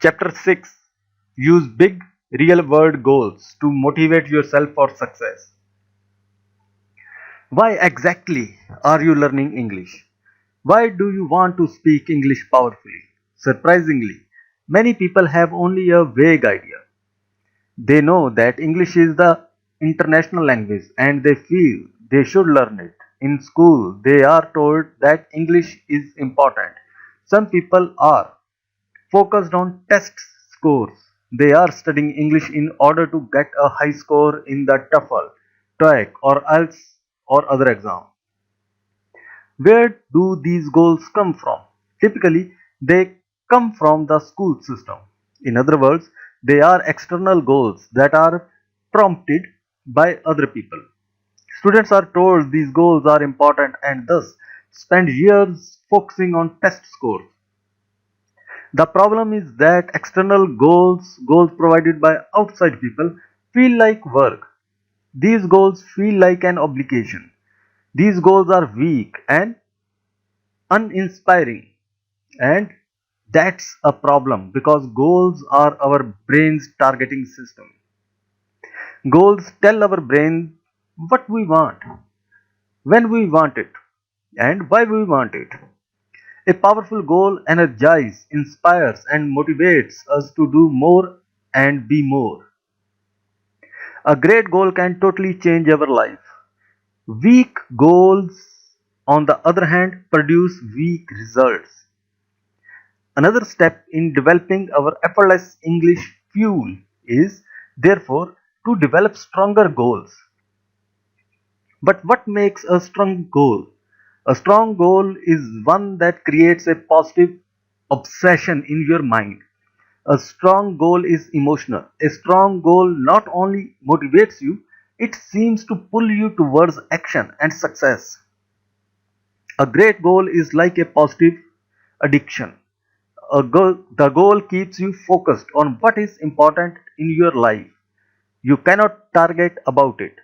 Chapter 6. Use big real world goals to motivate yourself for success. Why exactly are you learning English? Why do you want to speak English powerfully? Surprisingly, many people have only a vague idea. They know that English is the international language and they feel they should learn it. In school, they are told that English is important. Some people are focused on test scores. They are studying English in order to get a high score in the TOEFL, TOEIC or IELTS or other exam. Where do these goals come from? Typically, they come from the school system. In other words, they are external goals that are prompted by other people. Students are told these goals are important and thus spend years focusing on test scores. The problem is that external goals provided by outside people, feel like work. These goals feel like an obligation. These goals are weak and uninspiring. And that's a problem because goals are our brain's targeting system. Goals tell our brain what we want, when we want it, and why we want it. A powerful goal energizes, inspires, and motivates us to do more and be more. A great goal can totally change our life. Weak goals, on the other hand, produce weak results. Another step in developing our effortless English fuel is, therefore, to develop stronger goals. But what makes a strong goal? A strong goal is one that creates a positive obsession in your mind. A strong goal is emotional. A strong goal not only motivates you, it seems to pull you towards action and success. A great goal is like a positive addiction. The goal keeps you focused on what is important in your life. You cannot target about it.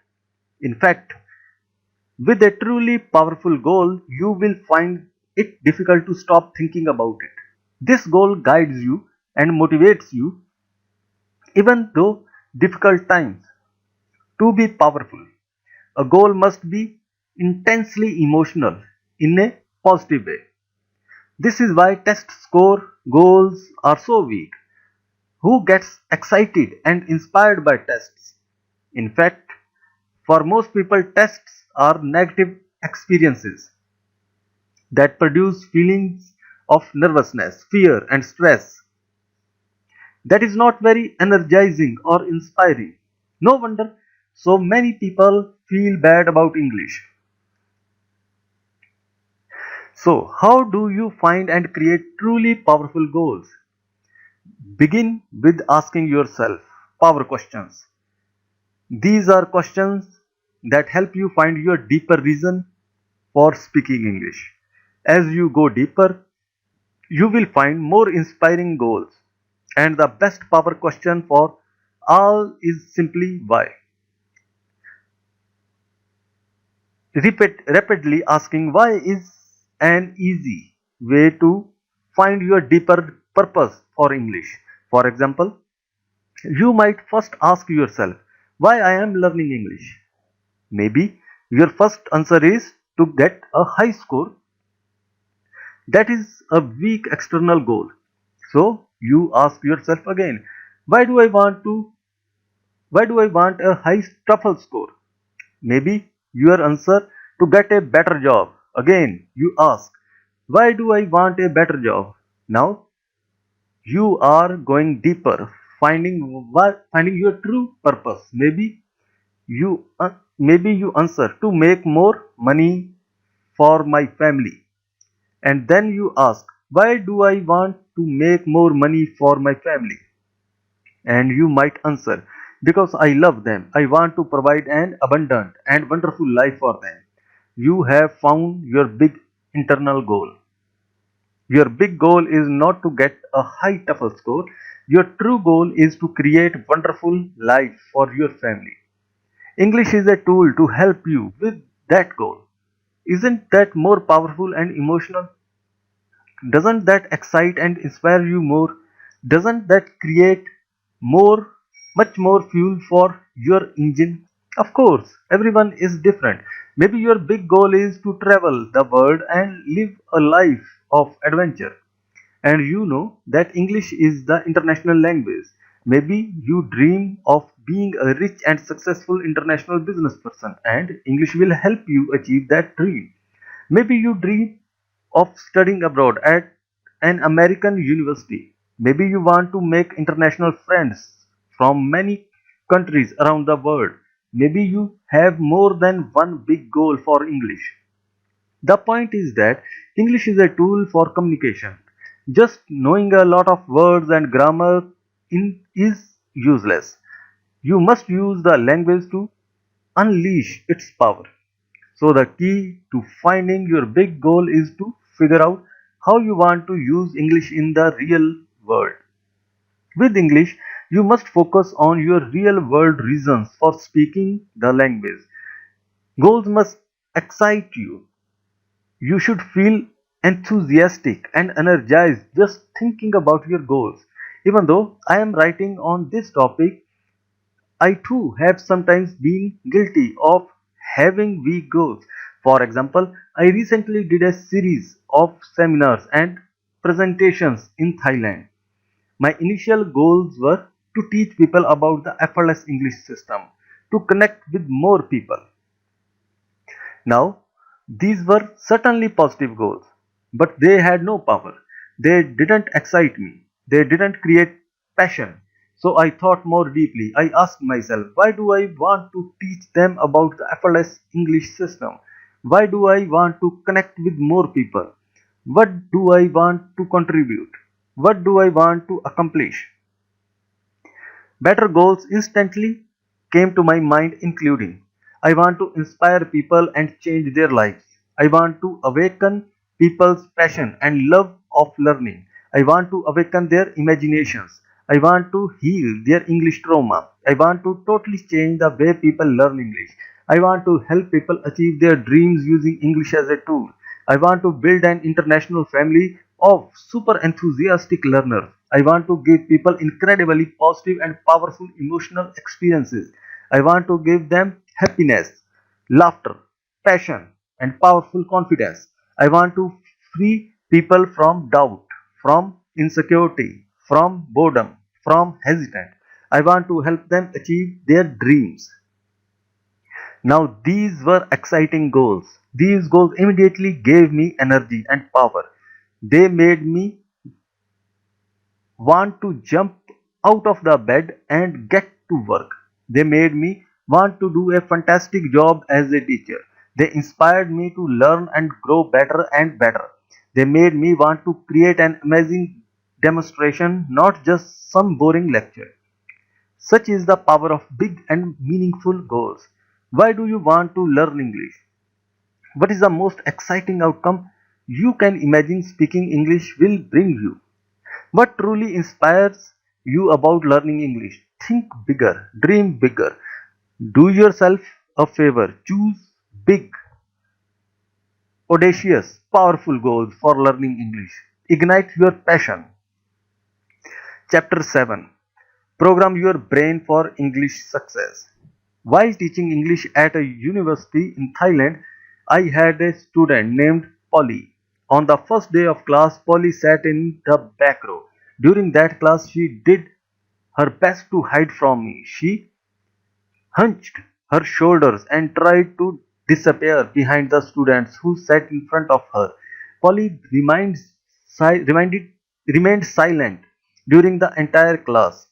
In fact, with a truly powerful goal, you will find it difficult to stop thinking about it. This goal guides you and motivates you even though difficult times. To be powerful, a goal must be intensely emotional in a positive way. This is why test score goals are so weak. Who gets excited and inspired by tests? In fact, for most people, tests are negative experiences that produce feelings of nervousness, fear, and stress. That is not very energizing or inspiring. No wonder so many people feel bad about English. So, how do you find and create truly powerful goals? Begin with asking yourself power questions. These are questions that help you find your deeper reason for speaking English. As you go deeper, you will find more inspiring goals. And the best power question for all is simply why. Rapidly asking why is an easy way to find your deeper purpose for English. For example, you might first ask yourself why I am learning English. Maybe your first answer is to get a high score. That is a weak external goal. So you ask yourself again, why do I want to why do I want a high TOEFL score? Maybe your answer to get a better job. Again, you ask, why do I want a better job? Now you are going deeper, finding your true purpose. Maybe you answer to make more money for my family. And then you ask, why do I want to make more money for my family? And you might answer, because I love them. I want to provide an abundant and wonderful life for them. You have found your big internal goal. Your big goal is not to get a high TOEFL score. Your true goal is to create wonderful life for your family. English is a tool to help you with that goal. Isn't that more powerful and emotional? Doesn't that excite and inspire you more? Doesn't that create more, much more fuel for your engine? Of course, everyone is different. Maybe your big goal is to travel the world and live a life of adventure. And you know that English is the international language. Maybe you dream of being a rich and successful international business person, and English will help you achieve that dream. Maybe you dream of studying abroad at an American university. Maybe you want to make international friends from many countries around the world. Maybe you have more than one big goal for English. The point is that English is a tool for communication. Just knowing a lot of words and grammar is useless. You must use the language to unleash its power. So the key to finding your big goal is to figure out how you want to use English in the real world. With English, you must focus on your real world reasons for speaking the language. Goals must excite you. You should feel enthusiastic and energized just thinking about your goals. Even though I am writing on this topic, I too have sometimes been guilty of having weak goals. For example, I recently did a series of seminars and presentations in Thailand. My initial goals were to teach people about the effortless English system, to connect with more people. Now, these were certainly positive goals, but they had no power. They didn't excite me. They didn't create passion. So I thought more deeply. I asked myself, why do I want to teach them about the effortless English system? Why do I want to connect with more people? What do I want to contribute? What do I want to accomplish? Better goals instantly came to my mind, including I want to inspire people and change their lives. I want to awaken people's passion and love of learning. I want to awaken their imaginations. I want to heal their English trauma. I want to totally change the way people learn English. I want to help people achieve their dreams using English as a tool. I want to build an international family of super enthusiastic learners. I want to give people incredibly positive and powerful emotional experiences. I want to give them happiness, laughter, passion, and powerful confidence. I want to free people from doubt, from insecurity, from boredom, from hesitant. I want to help them achieve their dreams. Now, these were exciting goals. These goals immediately gave me energy and power. They made me want to jump out of the bed and get to work. They made me want to do a fantastic job as a teacher. They inspired me to learn and grow better and better. They made me want to create an amazing demonstration, not just some boring lecture. Such is the power of big and meaningful goals. Why do you want to learn English? What is the most exciting outcome you can imagine speaking English will bring you? What truly inspires you about learning English? Think bigger, dream bigger. Do yourself a favor. Choose big, audacious, powerful goals for learning English. Ignite your passion. Chapter 7. Program your brain for English success. While teaching English at a university in Thailand, I had a student named Polly. On the first day of class, Polly sat in the back row. During that class, she did her best to hide from me. She hunched her shoulders and tried to disappear behind the students who sat in front of her. Polly remained silent during the entire class.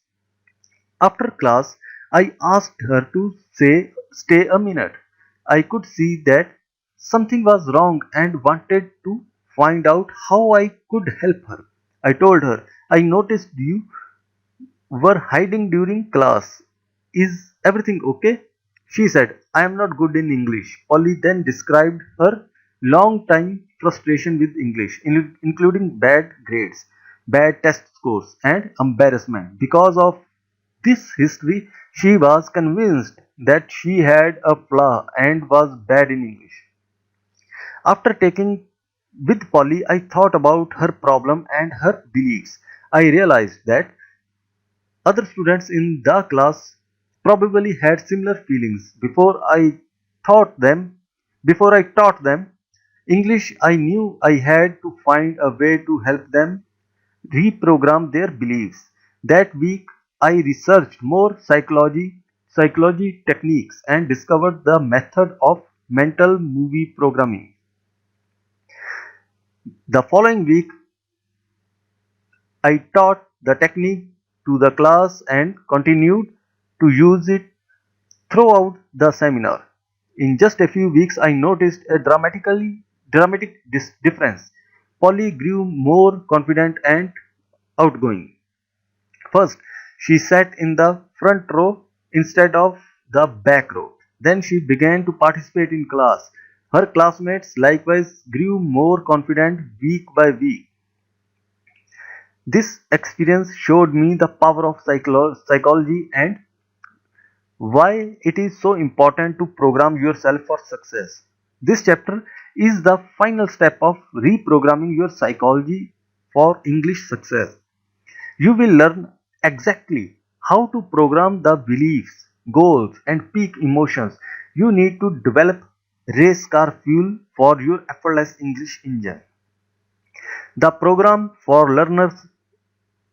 After class, I asked her to stay a minute. I could see that something was wrong and wanted to find out how I could help her. I told her, I noticed you were hiding during class. Is everything okay? She said, I am not good in English. Polly then described her long time frustration with English, including bad grades, bad test scores, and embarrassment. Because of this history, she was convinced that she had a flaw and was bad in English. After taking with Polly, I thought about her problem and her beliefs. I realized that other students in the class probably had similar feelings before I taught them English. I knew I had to find a way to help them reprogram their beliefs. That week I researched more psychology techniques and discovered the method of mental movie programming. The following week I taught the technique to the class and continued to use it throughout the seminar. In just a few weeks, I noticed a dramatic difference. Polly grew more confident and outgoing. First, she sat in the front row instead of the back row. Then she began to participate in class. Her classmates likewise grew more confident week by week. This experience showed me the power of psychology and why it is so important to program yourself for success. This chapter is the final step of reprogramming your psychology for English success. You will learn exactly how to program the beliefs, goals, and peak emotions you need to develop race car fuel for your effortless English engine. The program for learners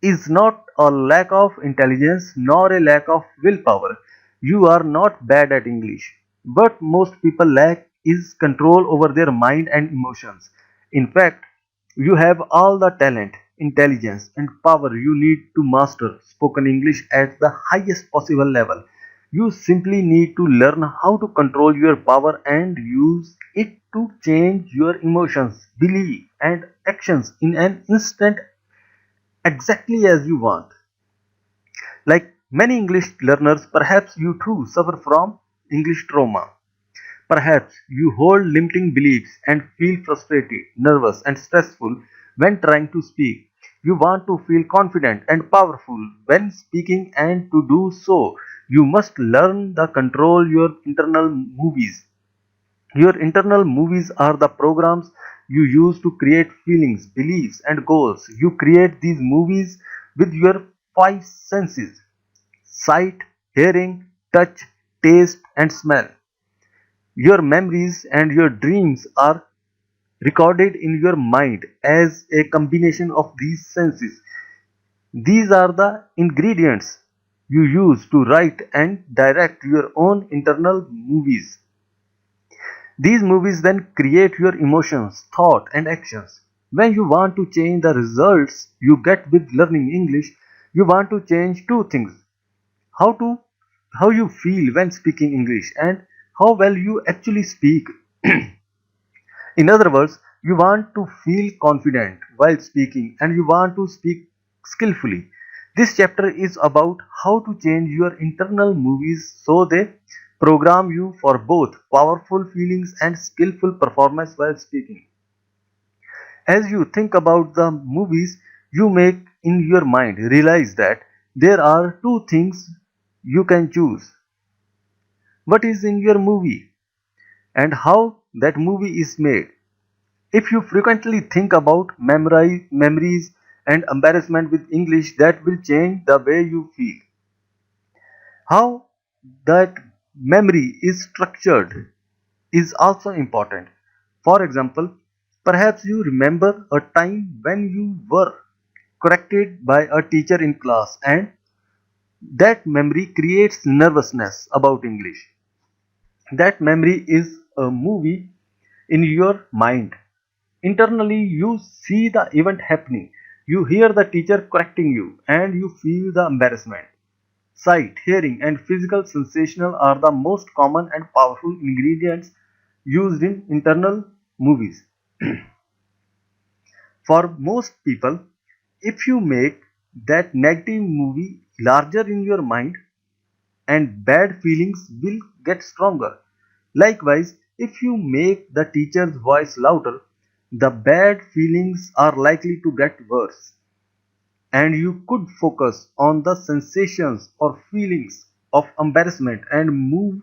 is not a lack of intelligence nor a lack of willpower. You are not bad at English. But most people lack is control over their mind and emotions. In fact, you have all the talent, intelligence, and power you need to master spoken English at the highest possible level. You simply need to learn how to control your power and use it to change your emotions, belief, and actions in an instant exactly as you want. Like many English learners, perhaps you too suffer from English trauma. Perhaps you hold limiting beliefs and feel frustrated, nervous, and stressful when trying to speak. You want to feel confident and powerful when speaking, and to do so, you must learn the control your internal movies. Your internal movies are the programs you use to create feelings, beliefs, and goals. You create these movies with your five senses: sight, hearing, touch, taste, and smell. Your memories and your dreams are recorded in your mind as a combination of these senses. These are the ingredients you use to write and direct your own internal movies. These movies then create your emotions, thought, and actions. When you want to change the results you get with learning English, you want to change two things: how to how you feel when speaking English and how well you actually speak. In other words, you want to feel confident while speaking and you want to speak skillfully. This chapter is about how to change your internal movies so they program you for both powerful feelings and skillful performance while speaking. As you think about the movies you make in your mind, realize that there are two things you can choose: what is in your movie and how that movie is made. If you frequently think about memories and embarrassment with English, that will change the way you feel. How that memory is structured is also important. For example, perhaps you remember a time when you were corrected by a teacher in class, and that memory creates nervousness about English. That memory is a movie in your mind. Internally, you see the event happening. You hear the teacher correcting you and you feel the embarrassment. Sight, hearing, and physical sensational are the most common and powerful ingredients used in internal movies. For most people, if you make that negative movie larger in your mind, and bad feelings will get stronger. Likewise, if you make the teacher's voice louder, the bad feelings are likely to get worse, and you could focus on the sensations or feelings of embarrassment and move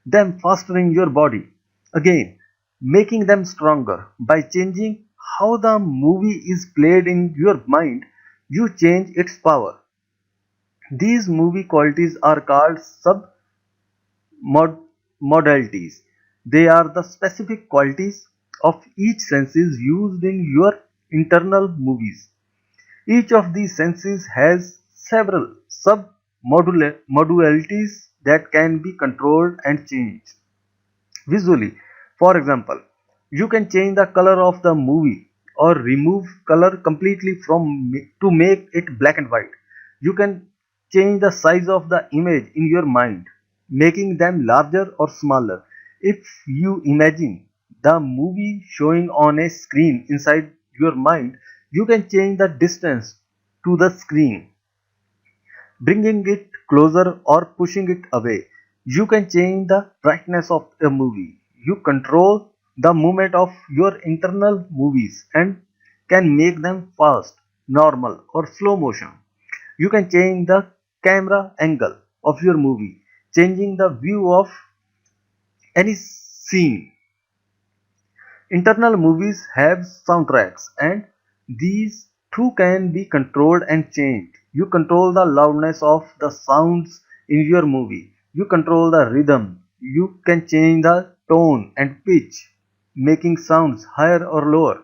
them faster in your body. Again, making them stronger by changing how the movie is played in your mind. you change its power. These movie qualities are called submodalities. They are the specific qualities of each senses used in your internal movies. Each of these senses has several submodalities that can be controlled and changed. Visually, for example, you can change the color of the movie or remove color completely to make it black and white. You can change the size of the image in your mind, making them larger or smaller. If you imagine the movie showing on a screen inside your mind, you can change the distance to the screen, bringing it closer or pushing it away. You can change the brightness of a movie. You control the movement of your internal movies and can make them fast, normal, or slow motion. You can change the camera angle of your movie, changing the view of any scene. Internal movies have soundtracks, and these too can be controlled and changed. You control the loudness of the sounds in your movie. You control the rhythm. You can change the tone and pitch, making sounds higher or lower.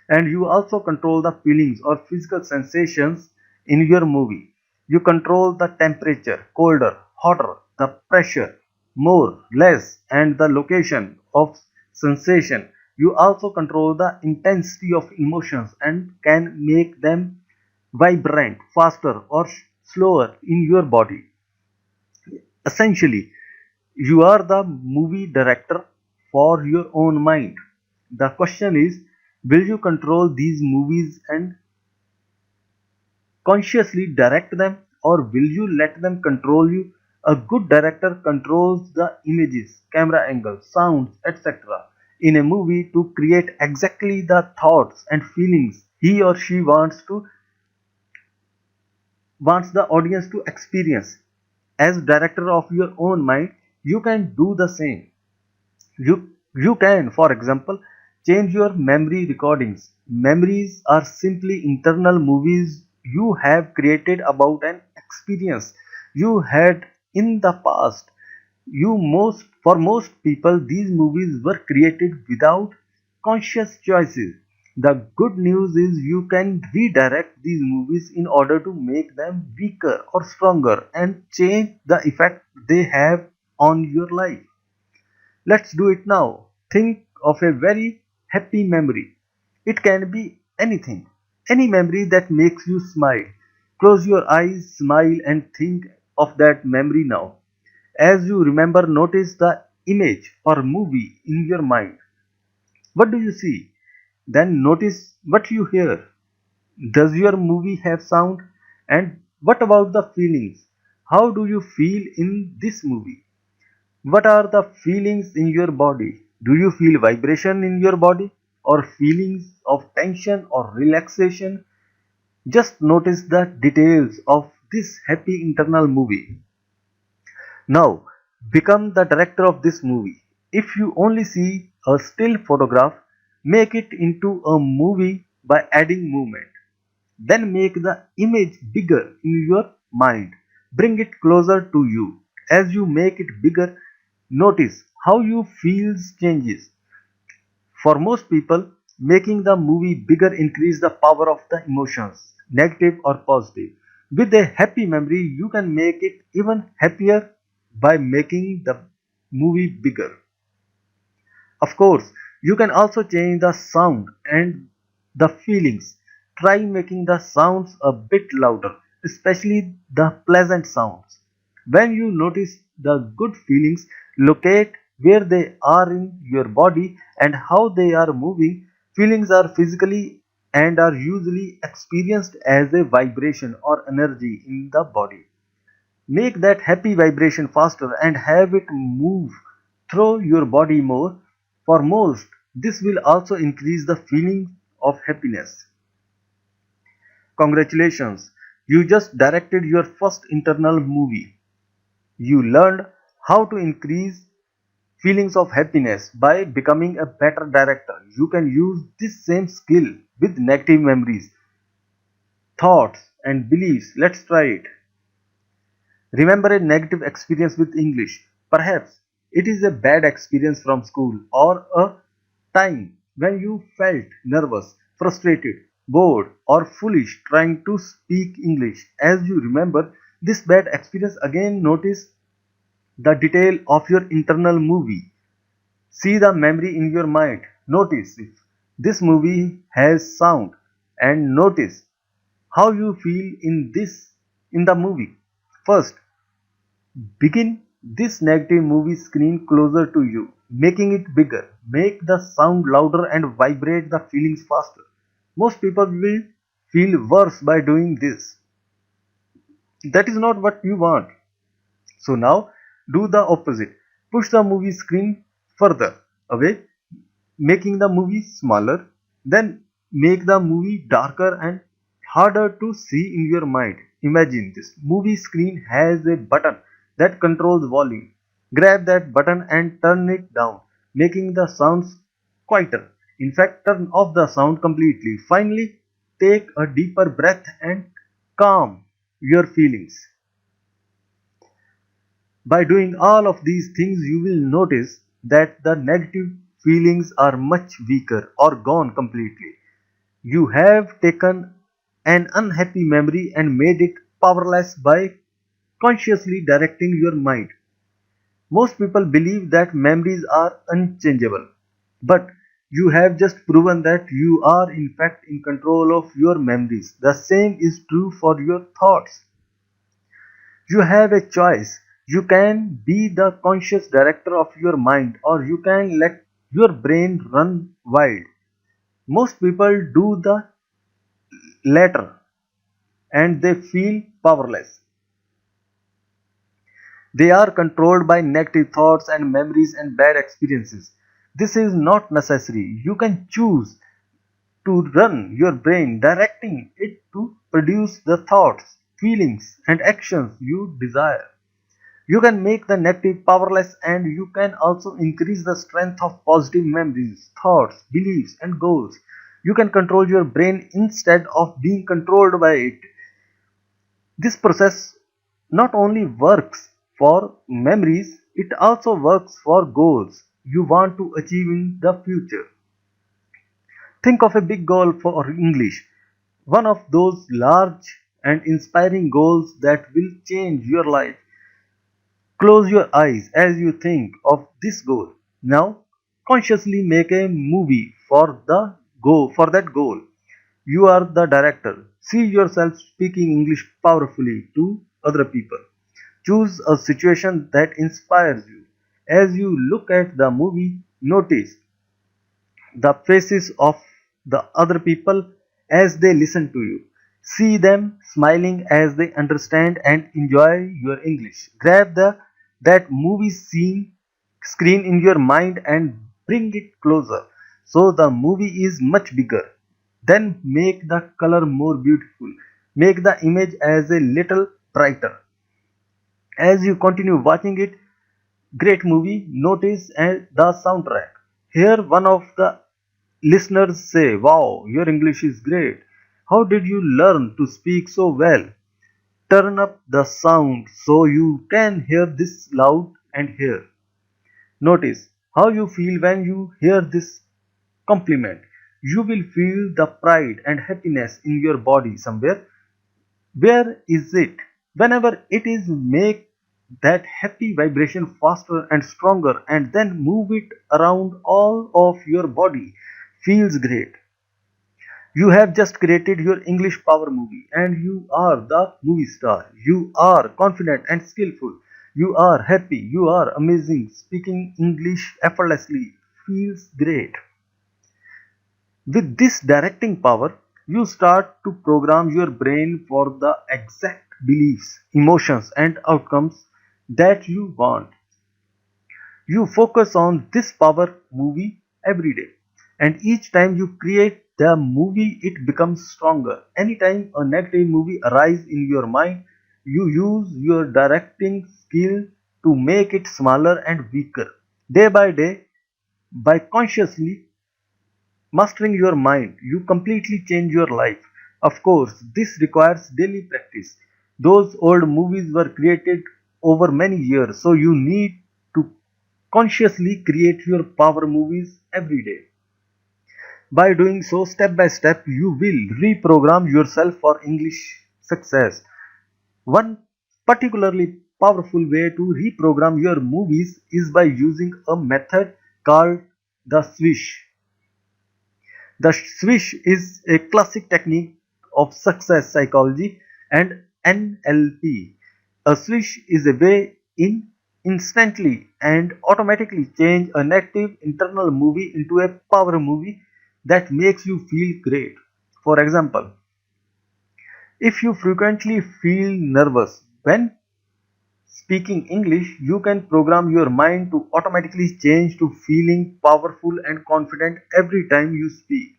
And you also control the feelings or physical sensations in your movie. You control the temperature, colder, hotter, the pressure, more, less, and the location of sensation. You also control the intensity of emotions and can make them vibrant, faster, or slower in your body. Essentially, you are the movie director for your own mind. The question is, will you control these movies and consciously direct them, or will you let them control you? A good director controls the images, camera angles, sounds, etc. in a movie to create exactly the thoughts and feelings he or she wants the audience to experience. As director of your own mind, you can do the same. You can, for example, change your memory recordings. Memories are simply internal movies you have created about an experience you had in the past. For most people, these movies were created without conscious choices. The good news is you can redirect these movies in order to make them weaker or stronger and change the effect they have on your life. Let's do it now. Think of a very happy memory. It can be anything, any memory that makes you smile. Close your eyes, smile, and think of that memory now. As you remember, notice the image or movie in your mind. What do you see? Then notice what you hear. Does your movie have sound? And what about the feelings? How do you feel in this movie? What are the feelings in your body? Do you feel vibration in your body or feelings of tension or relaxation? Just notice the details of this happy internal movie. Now, become the director of this movie. If you only see a still photograph, make it into a movie by adding movement. Then make the image bigger in your mind. Bring it closer to you. As you make it bigger, notice how you feel changes. For most people, making the movie bigger increases the power of the emotions, negative or positive. With a happy memory, you can make it even happier by making the movie bigger. Of course, you can also change the sound and the feelings. Try making the sounds a bit louder, especially the pleasant sounds. When you notice the good feelings, locate where they are in your body and how they are moving. Feelings are physically and are usually experienced as a vibration or energy in the body. Make that happy vibration faster and have it move through your body more. For most, this will also increase the feeling of happiness. Congratulations, you just directed your first internal movie. You learned how to increase feelings of happiness by becoming a better director. You can use this same skill with negative memories. thoughts, and beliefs. Let's try it. Remember a negative experience with English. Perhaps it is a bad experience from school or a time when you felt nervous, frustrated, bored, or foolish trying to speak English. As you remember this bad experience again, notice the detail of your internal movie. See the memory in your mind. Notice if this movie has sound and notice how you feel in the movie. First, begin this negative movie screen closer to you, making it bigger. Make the sound louder and vibrate the feelings faster. Most people will feel worse by doing this. That is not what you want. So now do the opposite. Push the movie screen further away, making the movie smaller. Then make the movie darker and harder to see in your mind. Imagine this movie screen has a button that controls volume. Grab that button and turn it down, making the sounds quieter. In fact, turn off the sound completely. Finally, take a deeper breath and calm your feelings. By doing all of these things, you will notice that the negative feelings are much weaker or gone completely. You have taken an unhappy memory and made it powerless by consciously directing your mind. Most people believe that memories are unchangeable, but you have just proven that you are in fact in control of your memories. The same is true for your thoughts. You have a choice. You can be the conscious director of your mind, or you can let your brain run wild. Most people do the latter and they feel powerless. They are controlled by negative thoughts and memories and bad experiences. This is not necessary. You can choose to run your brain, directing it to produce the thoughts, feelings, and actions you desire. You can make the negative powerless, and you can also increase the strength of positive memories, thoughts, beliefs, and goals. You can control your brain instead of being controlled by it. This process not only works for memories, it also works for goals you want to achieve in the future. Think of a big goal for English, one of those large and inspiring goals that will change your life. Close your eyes as you think of this goal. Now, consciously make a movie for that goal. You are the director. See yourself speaking English powerfully to other people. Choose a situation that inspires you. As you look at the movie, notice the faces of the other people as they listen to you. See them smiling as they understand and enjoy your English. Grab that movie screen in your mind and bring it closer so the movie is much bigger. Then make the color more beautiful. Make the image as a little brighter. As you continue watching it, great movie, notice the soundtrack. Here one of the listeners say, "Wow, your English is great. How did you learn to speak so well?" Turn up the sound so you can hear this loud and clear. Notice how you feel when you hear this compliment. You will feel the pride and happiness in your body somewhere. Where is it? Whenever it is, make that happy vibration faster and stronger and then move it around all of your body. Feels great. You have just created your English power movie and you are the movie star. You are confident and skillful. You are happy. You are amazing. Speaking English effortlessly feels great. With this directing power, you start to program your brain for the exact beliefs, emotions, and outcomes that you want. You focus on this power movie every day, and each time you create the movie, it becomes stronger. Anytime a negative movie arises in your mind, you use your directing skill to make it smaller and weaker. Day by day, by consciously mastering your mind, you completely change your life. Of course, this requires daily practice. Those old movies were created over many years, so you need to consciously create your power movies every day. By doing so, step by step, you will reprogram yourself for English success. One particularly powerful way to reprogram your movies is by using a method called the swish. The swish is a classic technique of success psychology and NLP. A swish is a way in instantly and automatically change a negative internal movie into a power movie that makes you feel great. For example, if you frequently feel nervous when speaking English, you can program your mind to automatically change to feeling powerful and confident every time you speak.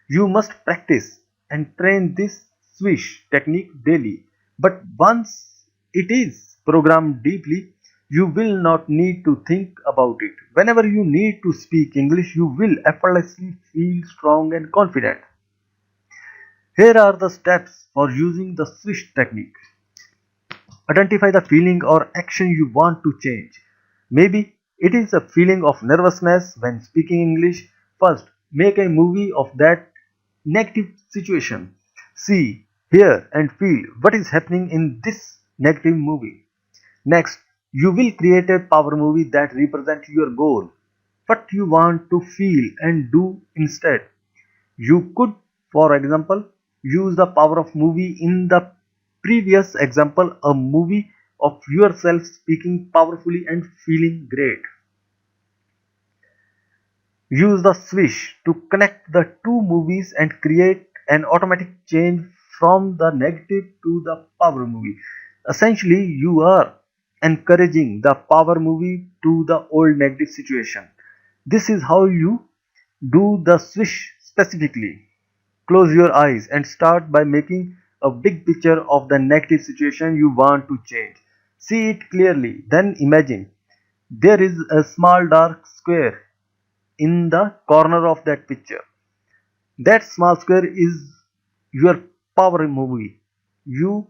You must practice and train this swish technique daily. But once it is programmed deeply, you will not need to think about it. Whenever you need to speak English, you will effortlessly feel strong and confident. Here are the steps for using the swish technique. Identify the feeling or action you want to change. Maybe it is a feeling of nervousness when speaking English. First, make a movie of that negative situation. See, hear, and feel what is happening in this negative movie. Next, you will create a power movie that represents your goal, what you want to feel and do instead. You could, for example, use the power of movie in the previous example, a movie of yourself speaking powerfully and feeling great. Use the swish to connect the two movies and create an automatic change from the negative to the power movie. Essentially, you are encouraging the power movie to the old negative situation. This is how you do the swish specifically. Close your eyes and start by making a big picture of the negative situation you want to change. See it clearly. Then imagine there is a small dark square in the corner of that picture. That small square is your power movie. You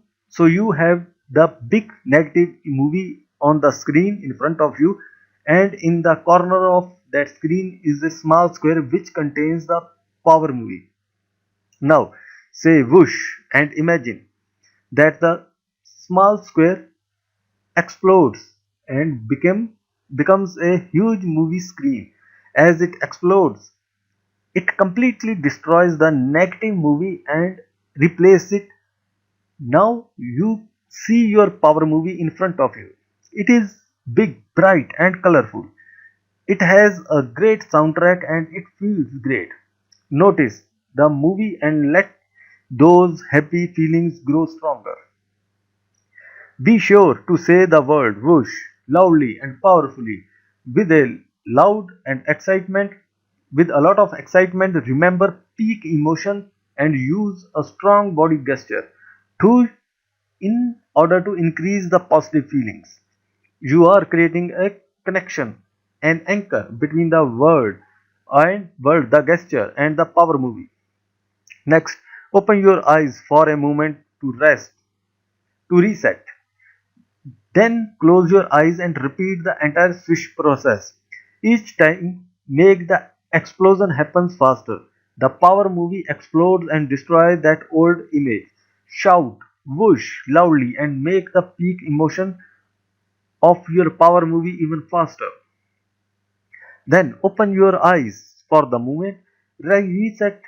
have the big negative movie on the screen in front of you, and in the corner of that screen is a small square which contains the power movie. Now say whoosh and imagine that the small square explodes and becomes a huge movie screen. As it explodes, it completely destroys the negative movie and replaces it. Now you see your power movie in front of you. It is big, bright, and colorful. It has a great soundtrack and it feels great. Notice the movie and let those happy feelings grow stronger. Be sure to say the word whoosh loudly and powerfully with a loud and excitement with a lot of excitement. Remember peak emotion and use a strong body gesture to in order to increase the positive feelings. You are creating a connection, an anchor between the word, the gesture and the power movie. Next, open your eyes for a moment to rest, to reset. Then close your eyes and repeat the entire swish process. Each time, make the explosion happens faster. The power movie explodes and destroys that old image. Shout, whoosh loudly and make the peak emotion of your power movie even faster. Then open your eyes for the moment. Reset,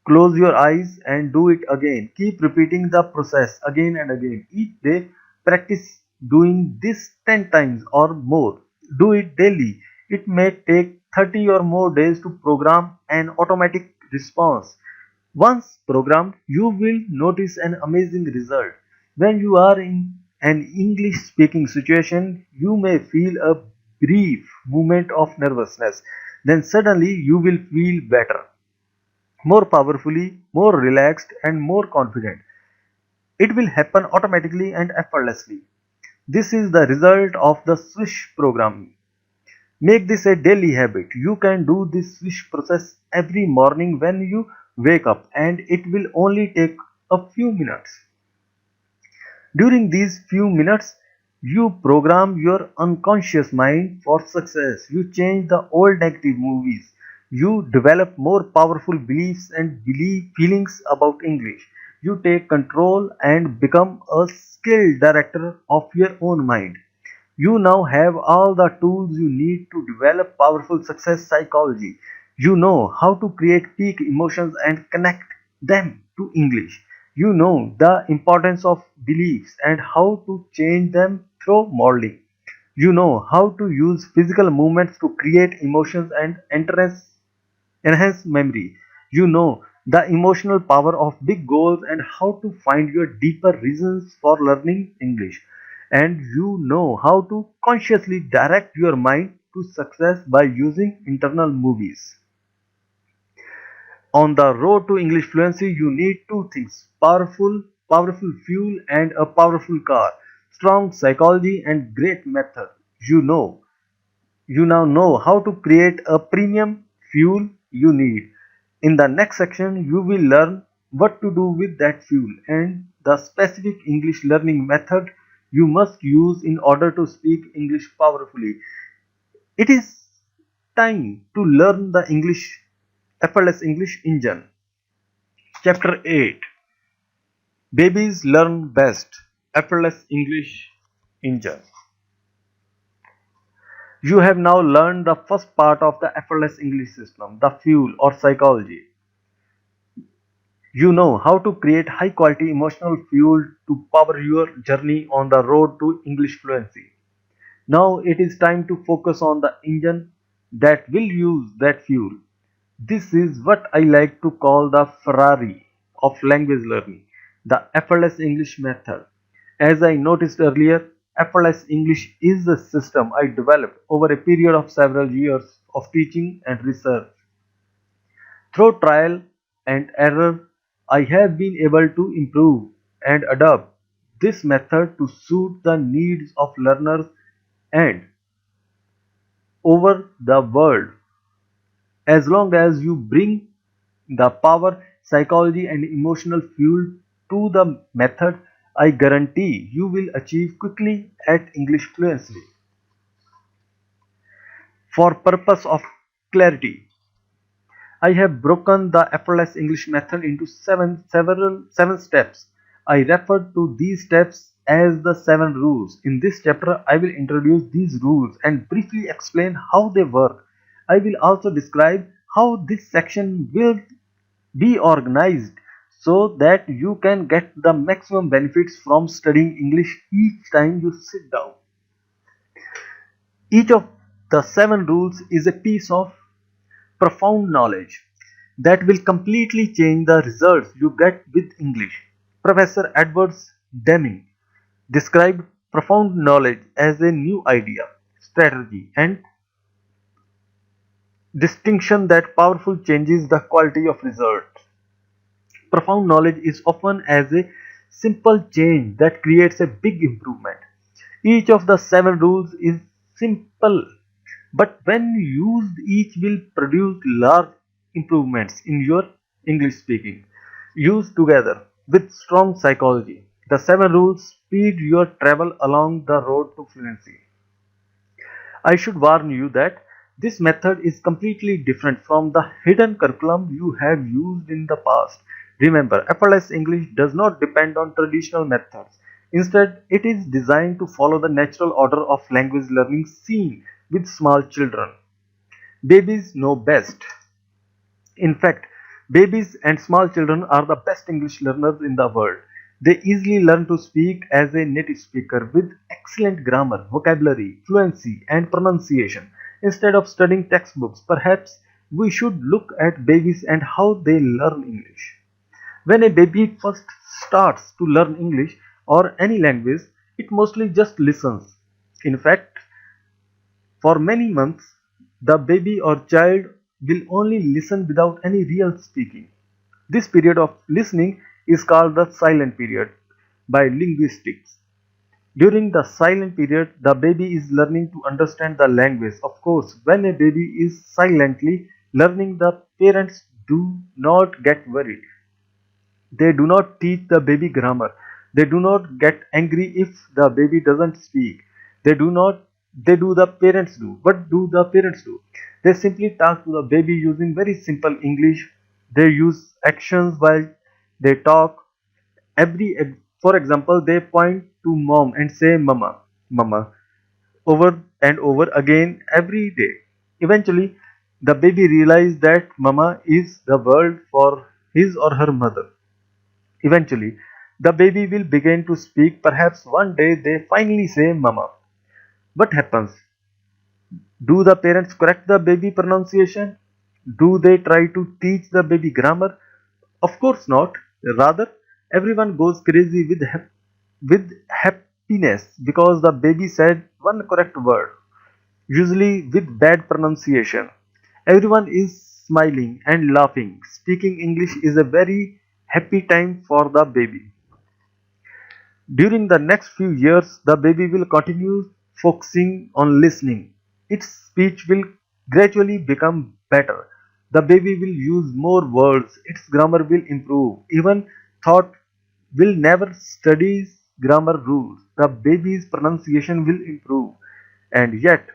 close your eyes and do it again. Keep repeating the process again and again. Each day, practice doing this 10 times or more. Do it daily. It may take 30 or more days to program an automatic response. Once programmed, you will notice an amazing result. When you are in an English speaking situation, you may feel a brief moment of nervousness. Then suddenly you will feel better, more powerfully, more relaxed, and more confident. It will happen automatically and effortlessly. This is the result of the swish programming. Make this a daily habit. You can do this swish process every morning when you wake up, and it will only take a few minutes. During these few minutes, you program your unconscious mind for success. You change the old negative movies. You develop more powerful beliefs and feelings about English. You take control and become a skilled director of your own mind. You now have all the tools you need to develop powerful success psychology. You know how to create peak emotions and connect them to English. You know the importance of beliefs and how to change them through modeling. You know how to use physical movements to create emotions and enhance memory. You know the emotional power of big goals and how to find your deeper reasons for learning English. And you know how to consciously direct your mind to success by using internal movies. On the road to English fluency, you need two things: powerful fuel and a powerful car, strong psychology and great method. You now know how to create a premium fuel you need. In the next section, you will learn what to do with that fuel and the specific English learning method you must use in order to speak English powerfully. It is time to learn the effortless English engine. Chapter 8: Babies Learn Best, Effortless English Engine. You have now learned the first part of the effortless English system, the fuel or psychology. You know how to create high quality emotional fuel to power your journey on the road to English fluency. Now it is time to focus on the engine that will use that fuel. This is what I like to call the Ferrari of language learning, the effortless English method. As I noticed earlier, effortless English is a system I developed over a period of several years of teaching and research. Through trial and error, I have been able to improve and adapt this method to suit the needs of learners and over the world. As long as you bring the power, psychology, and emotional fuel to the method, I guarantee you will achieve quickly at English fluency. For purpose of clarity, I have broken the effortless English method into seven steps. I refer to these steps as the 7 rules. In this chapter, I will introduce these rules and briefly explain how they work. I will also describe how this section will be organized so that you can get the maximum benefits from studying English each time you sit down. Each of the 7 rules is a piece of profound knowledge that will completely change the results you get with English. Professor Edwards Deming described profound knowledge as a new idea, strategy, and distinction that powerfully changes the quality of results. Profound knowledge is often as a simple change that creates a big improvement. Each of the 7 rules is simple, but when used, each will produce large improvements in your English speaking. Used together with strong psychology, the 7 rules speed your travel along the road to fluency. I should warn you that this method is completely different from the hidden curriculum you have used in the past. Remember, effortless English does not depend on traditional methods. Instead, it is designed to follow the natural order of language learning seen with small children. Babies know best. In fact, babies and small children are the best English learners in the world. They easily learn to speak as a native speaker with excellent grammar, vocabulary, fluency, and pronunciation. Instead of studying textbooks, perhaps we should look at babies and how they learn English. When a baby first starts to learn English or any language, it mostly just listens. In fact, for many months, the baby or child will only listen without any real speaking. This period of listening is called the silent period by linguistics. During the silent period, the baby is learning to understand the language. Of course, when a baby is silently learning, the parents do not get worried. They do not teach the baby grammar. They do not get angry if the baby doesn't speak. They do not they do the parents do. What do the parents do? They simply talk to the baby using very simple English. They use actions while they talk. For example, they point to mom and say mama, mama over and over again every day. Eventually, the baby realizes that mama is the word for his or her mother. Eventually, the baby will begin to speak. Perhaps one day they finally say mama. What happens? Do the parents correct the baby pronunciation? Do they try to teach the baby grammar? Of course not. Rather, everyone goes crazy with happiness because the baby said one correct word, usually with bad pronunciation. Everyone is smiling and laughing. Speaking English is a very happy time for the baby. During the next few years, the baby will continue focusing on listening. Its speech will gradually become better. The baby will use more words. Its grammar will improve. Even thought will never study grammar rules. The baby's pronunciation will improve. And yet,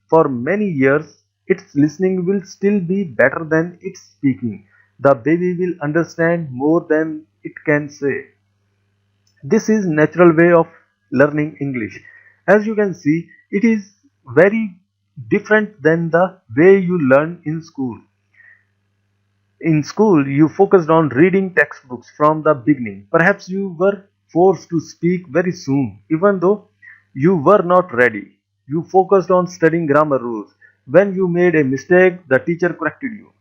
for many years, its listening will still be better than its speaking. The baby will understand more than it can say. This is natural way of learning English. As you can see, it is very different than the way you learn in school. In school, you focused on reading textbooks from the beginning. Perhaps you were forced to speak very soon, even though you were not ready. You focused on studying grammar rules. When you made a mistake, the teacher corrected you.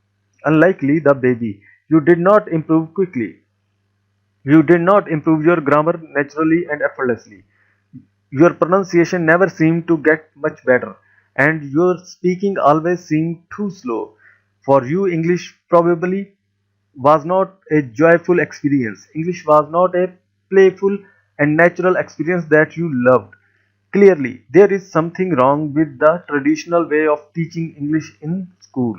Unlikely the baby, you did not improve quickly. You did not improve your grammar naturally and effortlessly. Your pronunciation never seemed to get much better, and your speaking always seemed too slow. For you, English probably was not a joyful experience. English was not a playful and natural experience that you loved. Clearly, there is something wrong with the traditional way of teaching English in school.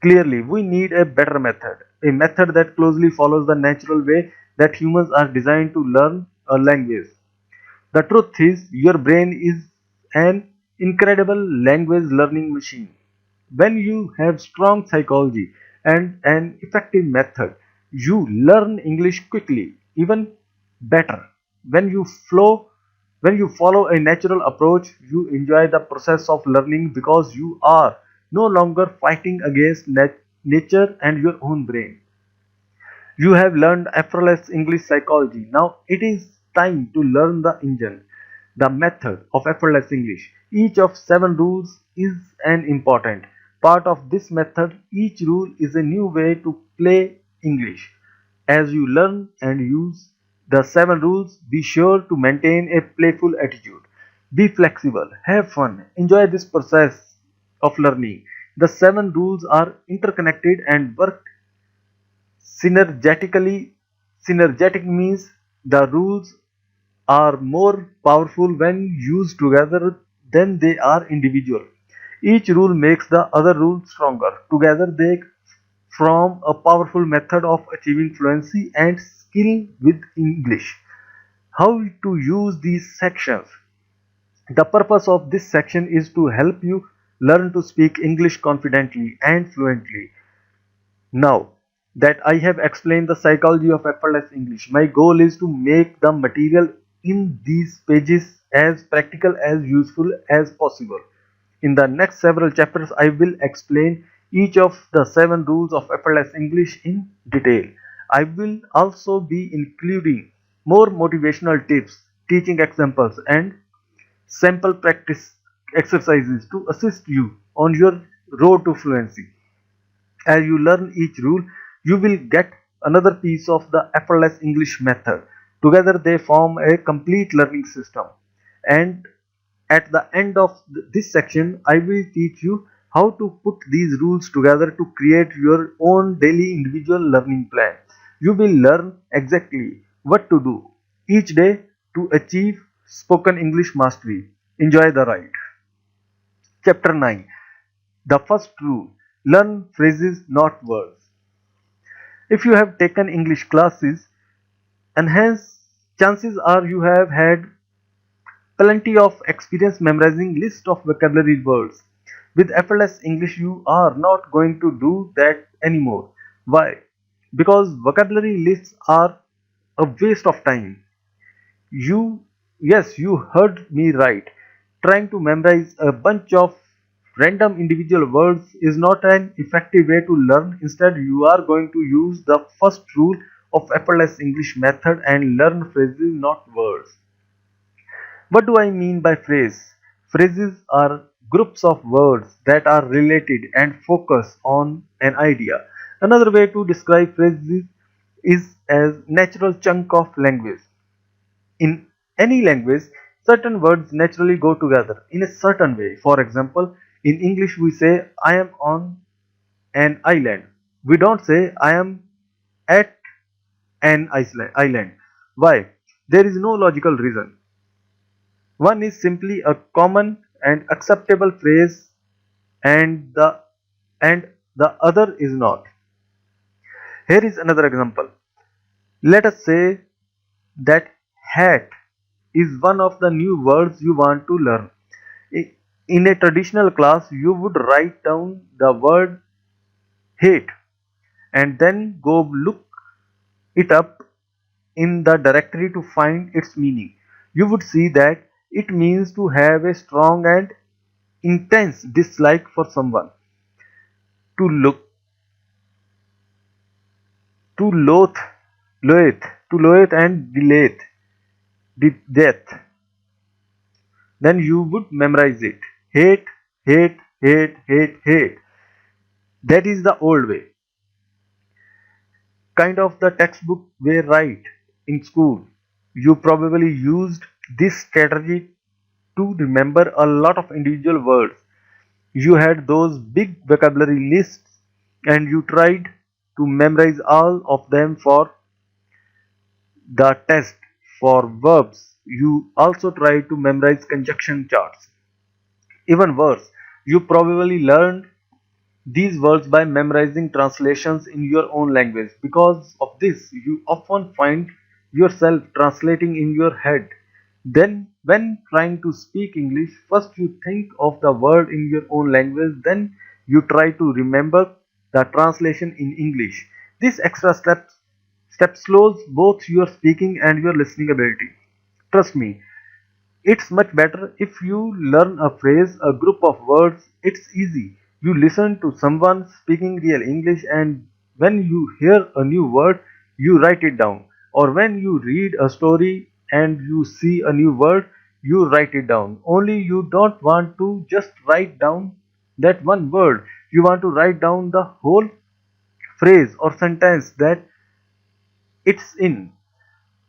Clearly, we need a better method, a method that closely follows the natural way that humans are designed to learn a language. The truth is, your brain is an incredible language learning machine. When you have strong psychology and an effective method, you learn English quickly, even better. When you flow, when you follow a natural approach, you enjoy the process of learning because you are no longer fighting against nature and your own brain. You have learned effortless English psychology. Now it is time to learn the engine, the method of effortless English. Each of 7 rules is an important part of this method. Each rule is a new way to play English. As you learn and use the 7 rules, be sure to maintain a playful attitude. Be flexible, have fun, enjoy this process of learning. The 7 rules are interconnected and work synergetically. Synergetic means the rules are more powerful when used together than they are individual. Each rule makes the other rule stronger. Together they form a powerful method of achieving fluency and skill with English. How to use these sections? The purpose of this section is to help you learn to speak English confidently and fluently. Now that I have explained the psychology of effortless English, my goal is to make the material in these pages as practical as useful as possible. In the next several chapters, I will explain each of the 7 rules of effortless English in detail. I will also be including more motivational tips, teaching examples, and sample practice exercises to assist you on your road to fluency. As you learn each rule, you will get another piece of the effortless English method. Together they form a complete learning system. And at the end of this section, I will teach you how to put these rules together to create your own daily individual learning plan. You will learn exactly what to do each day to achieve spoken English mastery. Enjoy the ride. Chapter 9. The first rule: learn phrases, not words. If you have taken English classes, and hence chances are you have had plenty of experience memorizing list of vocabulary words. With effortless English, you are not going to do that anymore. Why? Because vocabulary lists are a waste of time. You, yes, you heard me right. Trying to memorize a bunch of random individual words is not an effective way to learn. Instead, you are going to use the first rule of effortless English method and learn phrases, not words. What do I mean by phrase? Phrases are groups of words that are related and focus on an idea. Another way to describe phrases is as natural chunk of language. In any language, certain words naturally go together in a certain way. For example, in English we say I am on an island. We don't say I am at an island. Why? There is no logical reason. One is simply a common and acceptable phrase and the other is not. Here is another example. Let us say that hat is one of the new words you want to learn. In a traditional class, you would write down the word hate and then go look it up in the directory to find its meaning. You would see that it means to have a strong and intense dislike for someone, to look, to loathe and death. Then you would memorize it. Hate, hate, hate, hate, hate. That is the old way, kind of the textbook way, right? In school, you probably used this strategy to remember a lot of individual words. You had those big vocabulary lists and you tried to memorize all of them for the test. For verbs, you also tried to memorize conjunction charts. Even worse, you probably learned these words by memorizing translations in your own language. Because of this, you often find yourself translating in your head. Then, when trying to speak English, first you think of the word in your own language, then you try to remember the translation in English. This extra step slows both your speaking and your listening ability. Trust me, it's much better if you learn a phrase, a group of words. It's easy. You listen to someone speaking real English, and when you hear a new word, you write it down. Or when you read a story and you see a new word, you write it down. Only you don't want to just write down that one word. You want to write down the whole phrase or sentence that it's in.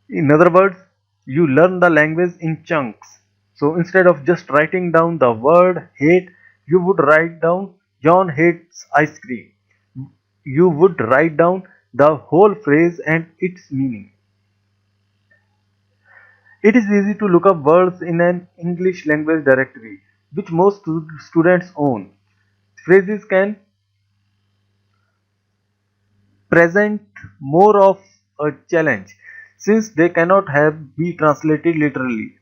In other words, you learn the language in chunks. So instead of just writing down the word hate, you would write down John hates ice cream. You would write down the whole phrase and its meaning. It is easy to look up words in an English language directory, which most students own. Phrases can present more of a challenge since they cannot have be translated literally.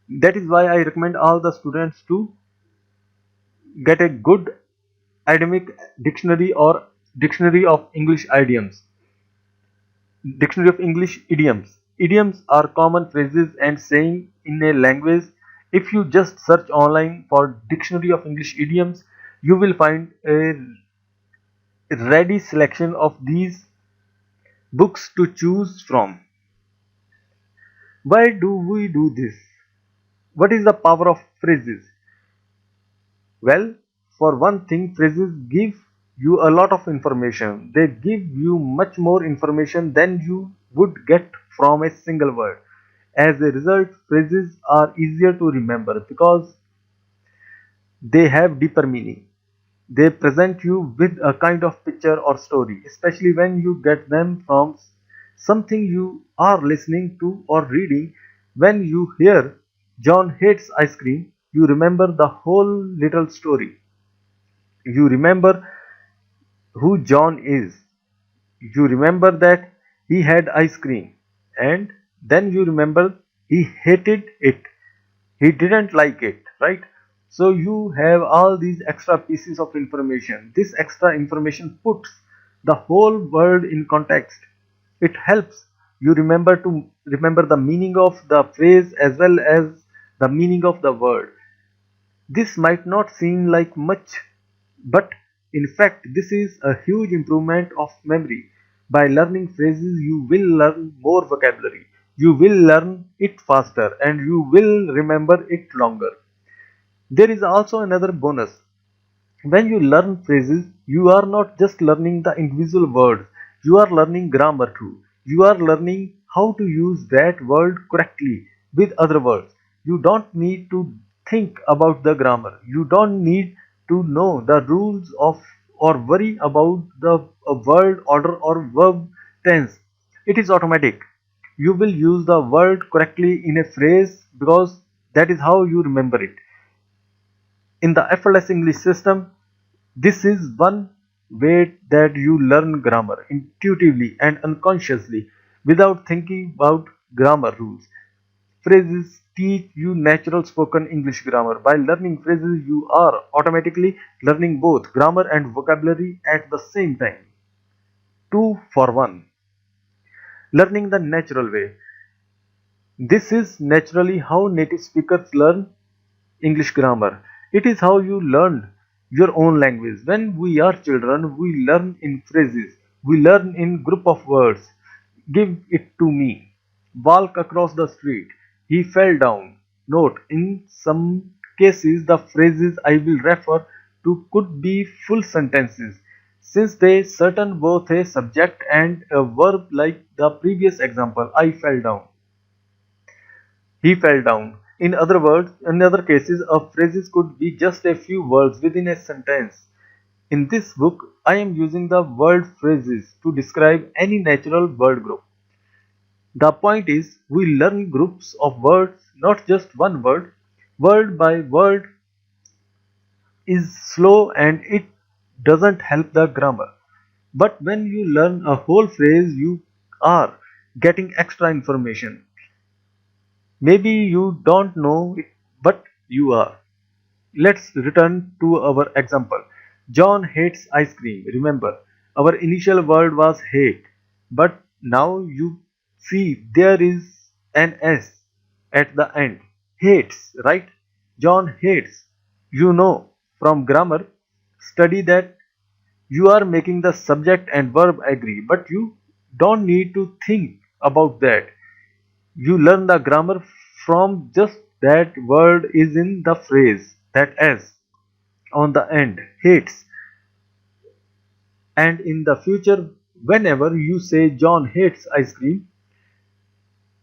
That is why I recommend all the students to get a good academic dictionary or dictionary of English idioms, dictionary of English idioms. Idioms are common phrases and saying in a language. If you just search online for dictionary of English idioms, you will find a ready selection of these books to choose from. Why do we do this? What is the power of phrases? Well, for one thing, phrases give you a lot of information. They give you much more information than you would get from a single word. As a result, phrases are easier to remember because they have deeper meaning. They present you with a kind of picture or story, especially when you get them from something you are listening to or reading. When you hear John hates ice cream, you remember the whole little story. You remember who John is. You remember that he had ice cream, and then you remember he hated it. He didn't like it, right? So you have all these extra pieces of information. This extra information puts the whole world in context. It helps you remember the meaning of the phrase as well as the meaning of the word. This might not seem like much, but in fact, this is a huge improvement of memory. By learning phrases, you will learn more vocabulary. You will learn it faster and you will remember it longer. There is also another bonus. When you learn phrases, you are not just learning the individual words, you are learning grammar too. You are learning how to use that word correctly with other words. You don't need to think about the grammar. You don't need to know the rules of or worry about the word order or verb tense. It is automatic. You will use the word correctly in a phrase because that is how you remember it. In the effortless English system, this is one way that you learn grammar intuitively and unconsciously without thinking about grammar rules. Phrases teach you natural spoken English grammar. By learning phrases, you are automatically learning both grammar and vocabulary at the same time. Two for one. Learning the natural way. This is naturally how native speakers learn English grammar. It is how you learned your own language. When we are children, we learn in phrases. We learn in group of words. Give it to me. Walk across the street. He fell down. Note, in some cases, the phrases I will refer to could be full sentences, since they certain both a subject and a verb like the previous example, I fell down. He fell down. In other words, in other cases, a phrase could be just a few words within a sentence. In this book, I am using the word phrases to describe any natural word group. The point is, we learn groups of words, not just one word. Word by word is slow and it doesn't help the grammar. But when you learn a whole phrase, you are getting extra information. Maybe you don't know it, but you are. Let's return to our example. John hates ice cream. Remember, our initial word was hate, but now you see there is an S at the end. Hates, right? John hates. You know from grammar study that you are making the subject and verb agree, but you don't need to think about that. You learn the grammar from just that word is in the phrase, that S on the end, hates. And in the future, whenever you say John hates ice cream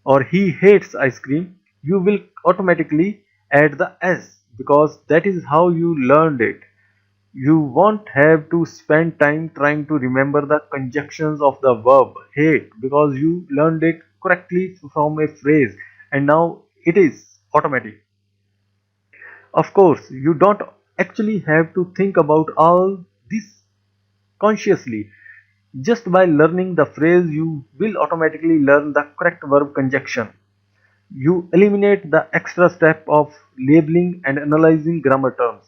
or he hates ice cream, you will automatically add the S because that is how you learned it. You won't have to spend time trying to remember the conjunctions of the verb hate because you learned it correctly from a phrase and now it is automatic. Of course, you don't actually have to think about all this consciously. Just by learning the phrase, you will automatically learn the correct verb conjunction. You eliminate the extra step of labeling and analyzing grammar terms.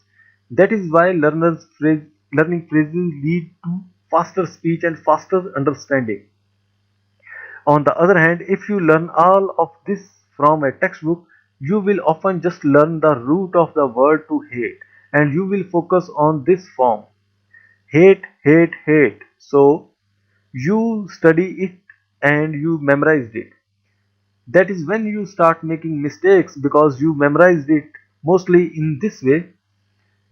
That is why learning phrases lead to faster speech and faster understanding. On the other hand, if you learn all of this from a textbook, you will often just learn the root of the word to hate and you will focus on this form. Hate, hate, hate. So you study it and you memorized it. That is when you start making mistakes because you memorized it mostly in this way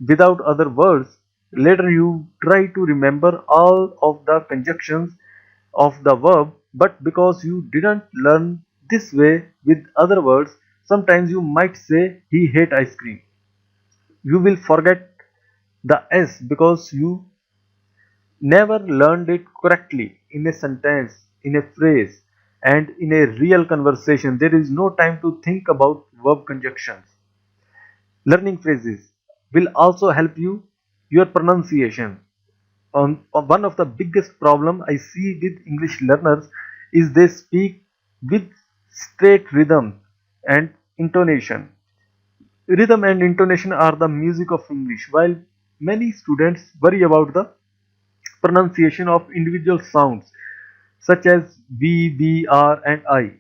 without other words. Later you try to remember all of the conjunctions of the verb, but because you didn't learn this way with other words, sometimes you might say he hate ice cream. You will forget the S because you never learned it correctly in a sentence, in a phrase, and in a real conversation. There is no time to think about verb conjunctions. Learning phrases will also help you your pronunciation. One of the biggest problem I see with English learners is they speak with straight rhythm and intonation. Rhythm and intonation are the music of English, while many students worry about the pronunciation of individual sounds such as V, B, R, and I.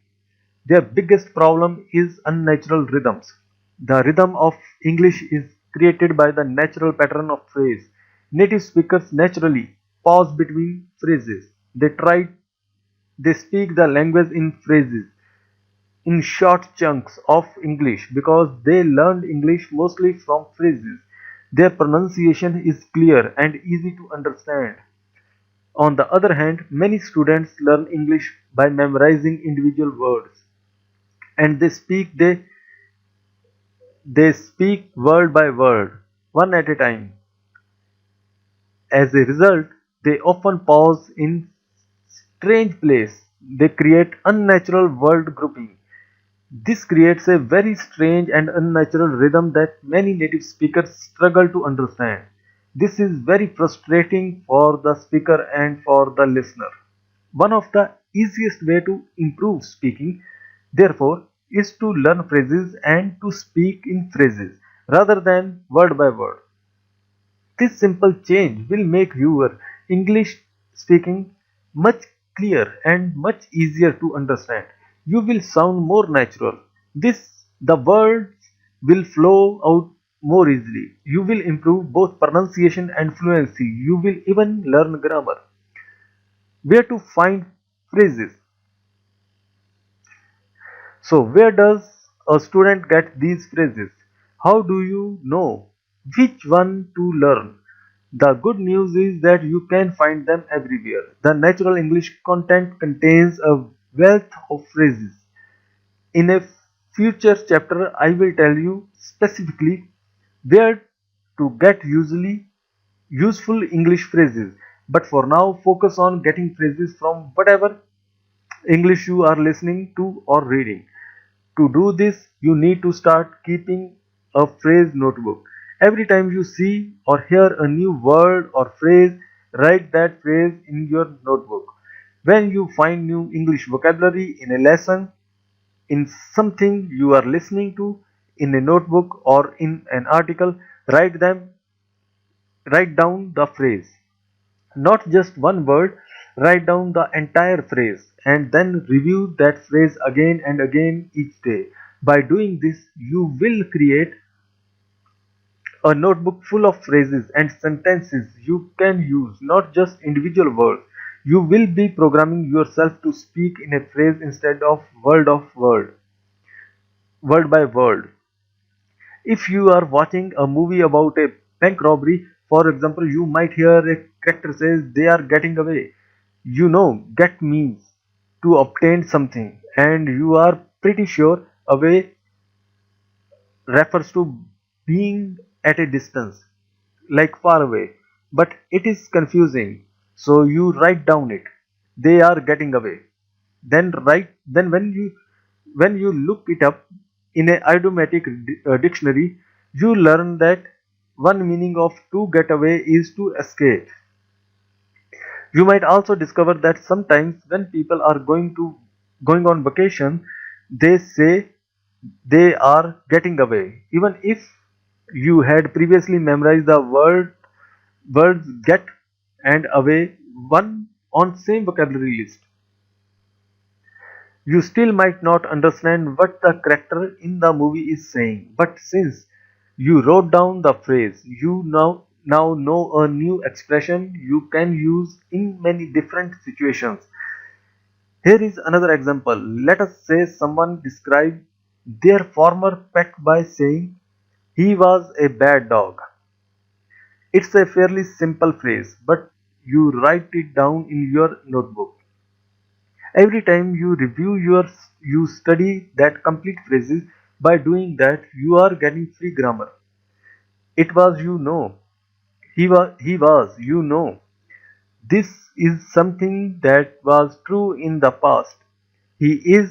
Their biggest problem is unnatural rhythms. The rhythm of English is created by the natural pattern of phrase. Native speakers naturally pause between phrases. They speak the language in phrases, in short chunks of English because they learned English mostly from phrases. Their pronunciation is clear and easy to understand. On the other hand, many students learn English by memorizing individual words and they speak word by word, one at a time. As a result, they often pause in strange place. They create unnatural word grouping. This creates a very strange and unnatural rhythm that many native speakers struggle to understand. This is very frustrating for the speaker and for the listener. One of the easiest way to improve speaking, therefore, is to learn phrases and to speak in phrases rather than word by word. This simple change will make your English speaking much clearer and much easier to understand. You will sound more natural. The words will flow out more easily. You will improve both pronunciation and fluency. You will even learn grammar. Where to find phrases? So, where does a student get these phrases? How do you know which one to learn? The good news is that you can find them everywhere. The natural English content contains a wealth of phrases. In a future chapter, I will tell you specifically where to get usually useful English phrases. But for now, focus on getting phrases from whatever English you are listening to or reading. To do this, you need to start keeping a phrase notebook. Every time you see or hear a new word or phrase, write that phrase in your notebook. When you find new English vocabulary in a lesson, in something you are listening to, in a notebook or in an article, write them, write down the phrase. Not just one word, write down the entire phrase and then review that phrase again and again each day. By doing this, you will create a notebook full of phrases and sentences you can use, not just individual words. You will be programming yourself to speak in a phrase instead of word by word. If you are watching a movie about a bank robbery, for example, you might hear a character says they are getting away. You know, get means to obtain something, and you are pretty sure away refers to being at a distance, like far away. But it is confusing, so you write down it. They are getting away. Then when you look it up in a idiomatic dictionary, you learn that one meaning of to get away is to escape. You might also discover that sometimes when people are going on vacation, they say they are getting away, even if you had previously memorized the words get and away one on same vocabulary list. You still might not understand what the character in the movie is saying, but since you wrote down the phrase, you now know a new expression you can use in many different situations. Here is another example. Let us say someone described their former pet by saying he was a bad dog. It's a fairly simple phrase, but you write it down in your notebook. Every time you study that complete phrases. By doing that, you are getting free grammar. It was you know. He was you know. This is something that was true in the past. He is,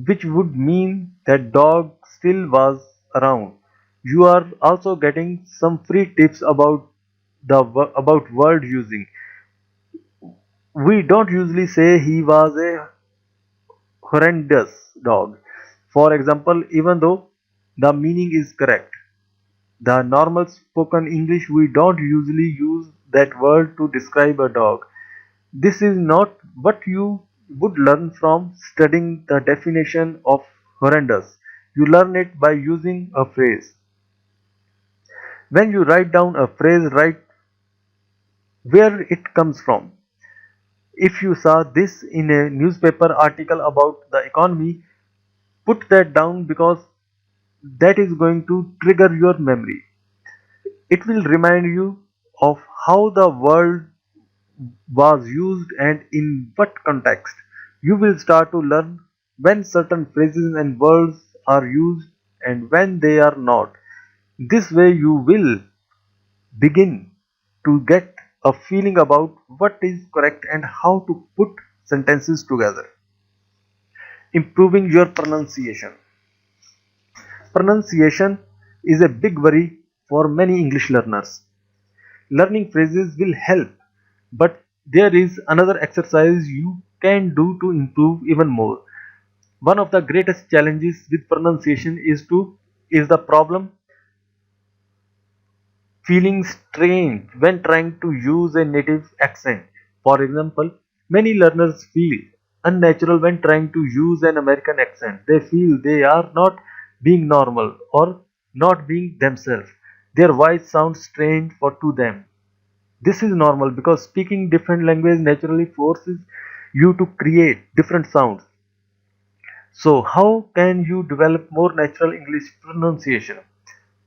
which would mean that dog still was around. You are also getting some free tips about about word using. We don't usually say he was a horrendous dog. For example, even though the meaning is correct, the normal spoken English we don't usually use that word to describe a dog. This is not what you would learn from studying the definition of horrendous. You learn it by using a phrase. When you write down a phrase, write where it comes from. If you saw this in a newspaper article about the economy, put that down because that is going to trigger your memory. It will remind you of how the word was used and in what context. You will start to learn when certain phrases and words are used and when they are not. This way, you will begin to get a feeling about what is correct and how to put sentences together. Improving your pronunciation. Pronunciation is a big worry for many English learners. Learning phrases will help, but there is another exercise you can do to improve even more. One of the greatest challenges with pronunciation is the problem feeling strange when trying to use a native accent. For example, many learners feel unnatural when trying to use an American accent. They feel they are not being normal or not being themselves. Their voice sounds strange for to them. This is normal because speaking different language naturally forces you to create different sounds. So how can you develop more natural English pronunciation?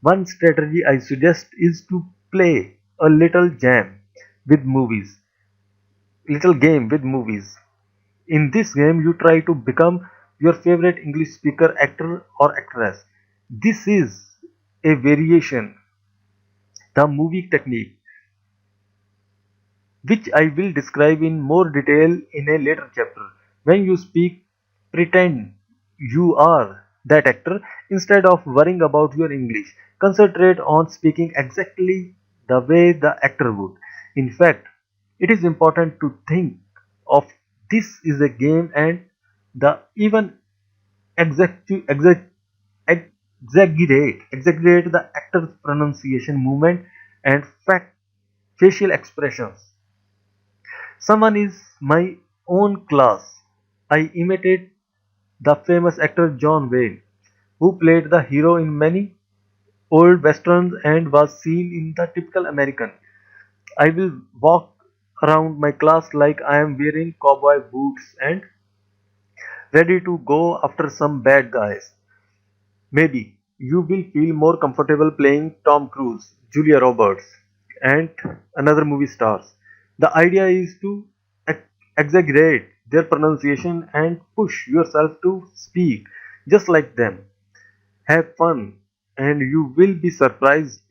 One strategy I suggest is to play a with movies, little game with movies. In this game you try to become your favorite English speaker actor or actress. This is a variation, the movie technique, which I will describe in more detail in a later chapter. When you speak, pretend you are that actor instead of worrying about your English. Concentrate on speaking exactly the way the actor would. In fact, it is important to think of this is a game and the even execu- exe- exaggerate the actor's pronunciation, movement, and facial expressions. Someone is my own class. I imitate the famous actor John Wayne, who played the hero in many old westerns and was seen in the typical American. I will walk around my class like I am wearing cowboy boots and ready to go after some bad guys. Maybe you will feel more comfortable playing Tom Cruise, Julia Roberts, and another movie stars. The idea is to ex- exaggerate their pronunciation and push yourself to speak just like them. Have fun, and you will be surprised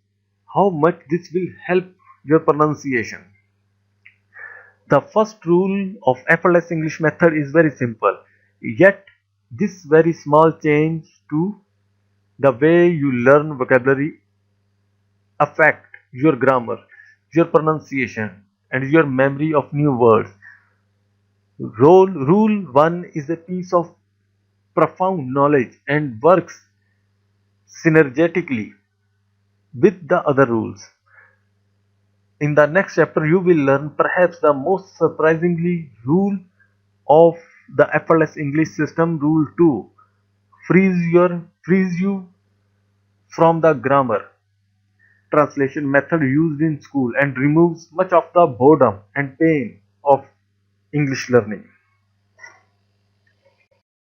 how much this will help your pronunciation. The first rule of effortless English method is very simple, yet this very small change to the way you learn vocabulary affect your grammar, your pronunciation, and your memory of new words. Rule 1 is a piece of profound knowledge and works synergetically with the other rules. In the next chapter, you will learn perhaps the most surprisingly rule of the effortless English system, rule 2. Freeze you from the grammar translation method used in school and removes much of the boredom and pain of English learning.